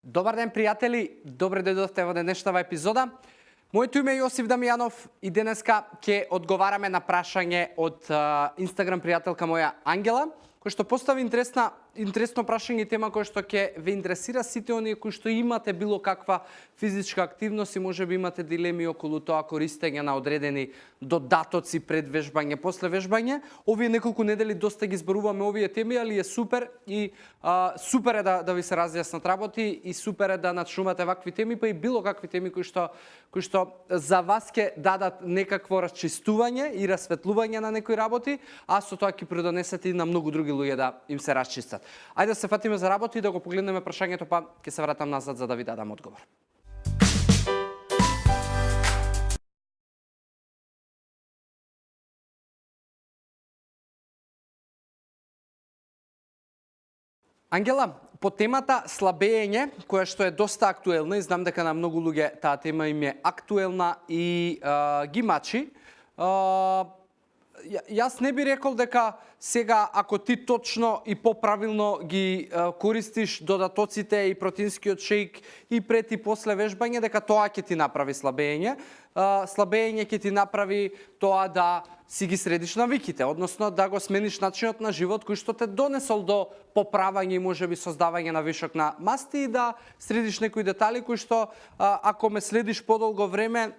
Добар ден, пријатели! Добре дојдовте во денешната епизода. Моето име е Јосиф Дамјанов и денеска ќе одговараме на прашање од Инстаграм пријателка моја Ангела, кој што постави интересно прашање и тема која што ќе ве интересира сите оние кои што имате било каква физичка активност и можеби имате дилеми околу тоа користење на одредени додатоци пред вежбање, после вежбање. Овие неколку недели доста ги зборуваме овие теми, али е супер и супер е да ви се разјаснат работи и супер е да начнувате вакви теми, па и било какви теми кои што за вас ќе дадат некакво расчистување и расветлување на некои работи, а со тоа ќе придонесат и на многу други луѓе да им се расчистат. Ајде да се фатиме за работа и да го погледнеме прашањето, па ќе се вратам назад за да ви дадам одговор. Ангела, по темата слабење, која што е доста актуелна и знам дека на многу луѓе таа тема им е актуелна и ги мачи, јас не би рекол дека сега, ако ти точно и поправилно ги користиш додатоците и протеинскиот шејк и пред и после вежбање, дека тоа ќе ти направи слабење. Слабење ќе ти направи тоа да си ги средиш навиките, односно да го смениш начинот на живот кој што те донесол до поправање и можеби создавање на вишок на масти и да средиш некои детали кои што ако ме следиш подолго време,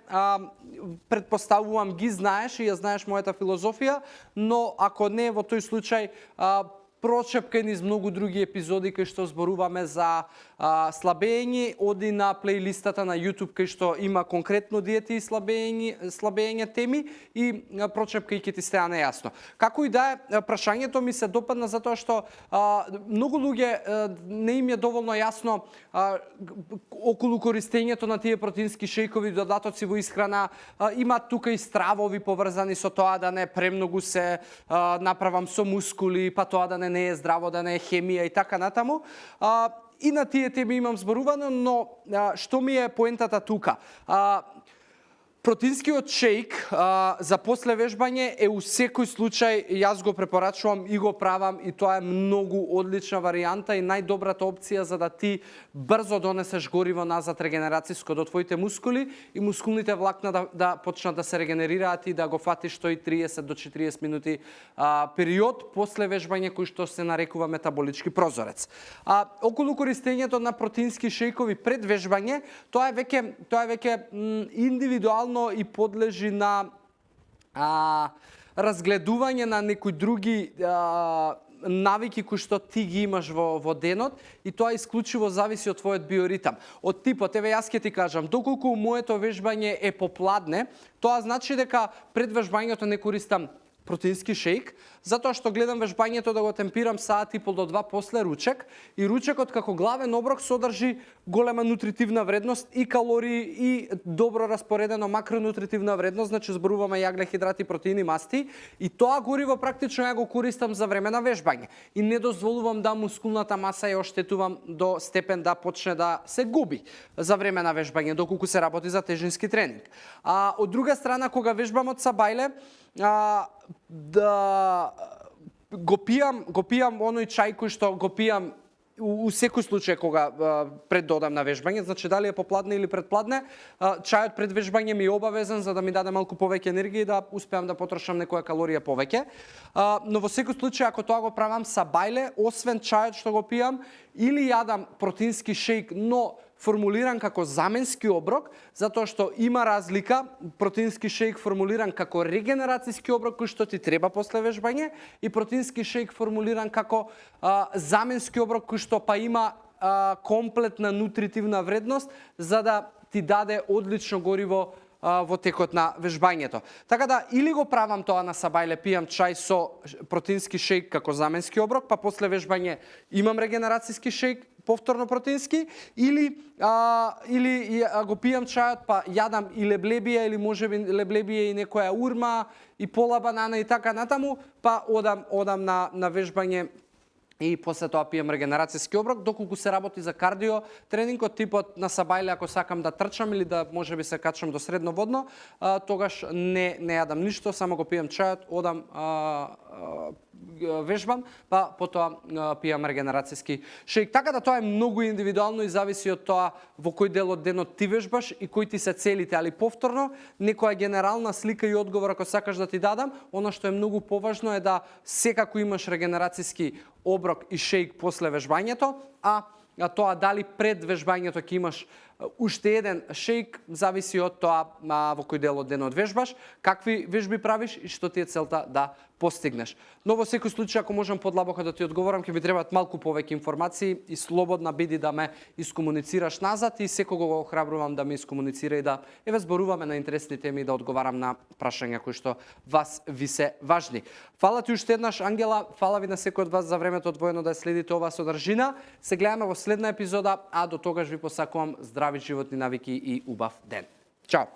претпоставувам ги знаеш и ја знаеш мојата филозофија, но ако не во тој случај прочепка низ многу други епизоди кај што зборуваме за слабење, оди на плейлистата на YouTube кај што има конкретно диети и слабење теми и прочепка и ќе ти стане јасно. Како и да е, прашањето ми се допадна затоа што многу луѓе не им е доволно јасно околу користењето на тие протеински шејкови додатоци во исхрана. Има тука и стравови поврзани со тоа да не премногу се направам со мускули, па тоа да не е здраво, да не е хемија и така натаму. И на тие теми имам зборувано, но што ми е поентата тука? Протеинскиот шејк за после вежбање е у секој случај, јас го препорачувам и го правам и тоа е многу одлична варијанта и најдобрата опција за да ти брзо донесеш гориво назад регенерациско до твоите мускули и мускулните влакна да почнат да се регенерираат и да го фатиш тој 30 до 40 минути период после вежбање кој што се нарекува метаболички прозорец. Околу користењето на протеински шејкови пред вежбање, тоа е веќе индивидуално и подлежи на разгледување на некои други навики кои што ти ги имаш во денот и тоа исклучиво зависи од твојот биоритам. Од типот, еве јас ќе ти кажам, доколку моето вежбање е попладне, тоа значи дека пред вежбањето не користам протеински шејк, затоа што гледам вежбањето да го темпирам саат и пол до 2 после ручек и ручекот како главен оброк содржи голема нутритивна вредност и калории и добро распоредено макронутритивна вредност, значи зборуваме јагле, хидрати, протеини, масти и тоа гориво практично ја го користам за време на вежбање и не дозволувам да мускулната маса ја оштетувам до степен да почне да се губи за време на вежбање, доколку се работи за тежински тренинг. Од друга страна, кога вежбам од сабајле, да го пијам оној чај кој што го пијам у секој случај кога пред да одам на вежбање, значи дали е попладне или предпладне, чајот пред вежбање ми е обавезен за да ми даде малку повеќе енергија и да успеам да потрошам некоја калорија повеќе. Но во секој случај ако тоа го правам сабајле, освен чајот што го пијам, или јадам протеински шејк, но формулиран како заменски оброк, затоа што има разлика, протеински шејк формулиран како регенерацијски оброк кој што ти треба после вежбање и протеински шејк формулиран како заменски оброк кој што па има комплетна нутритивна вредност за да ти даде одлично гориво во текот на вежбањето. Така да, или го правам тоа на сабајле, пијам чај со протеински шејк како заменски оброк, па после вежбање имам регенерацијски шејк, повторно протеински, или го пијам чајот, па јадам и леблебија, или можеби леблебија и некоја урма, и пола банана и така натаму, па одам на вежбање и после тоа пием регенерацијски оброк, доколку се работи за кардио тренингот, типот на сабајле, ако сакам да трчам или да можеби се качам до средноводно, тогаш не јадам ништо, само го пием чајот, одам вежбам, па потоа пијам регенерацијски шејк. Така да тоа е многу индивидуално и зависи од тоа во кој дел од денот ти вежбаш и кои ти се целите, али повторно некоја генерална слика и одговор ако сакаш да ти дадам, она што е многу поважно е да секако имаш регенерацијски оброк и шејк после вежбањето, а тоа дали пред вежбањето ќе имаш уште еден шејк, зависи од тоа во кој дел од денот вежбаш, какви вежби правиш и што ти е целта да постигнеш. Но во секој случај, ако можам подлабоко да ти одговорам, ќе ми требаат малку повеќе информации и слободна биди да ме искомуницираш назад и секого го охрабрувам да ме искомуницира и да еве зборуваме на интересни теми и да одговарам на прашања кои што вас ви се важни. Фала ти уште еднаш, Ангела, фала ви на секој од вас за времето одвоено да следите оваа содржина. Се гледаме во следна епизода, а до тогаш ви посакувам здрави животни навики и убав ден. Чао!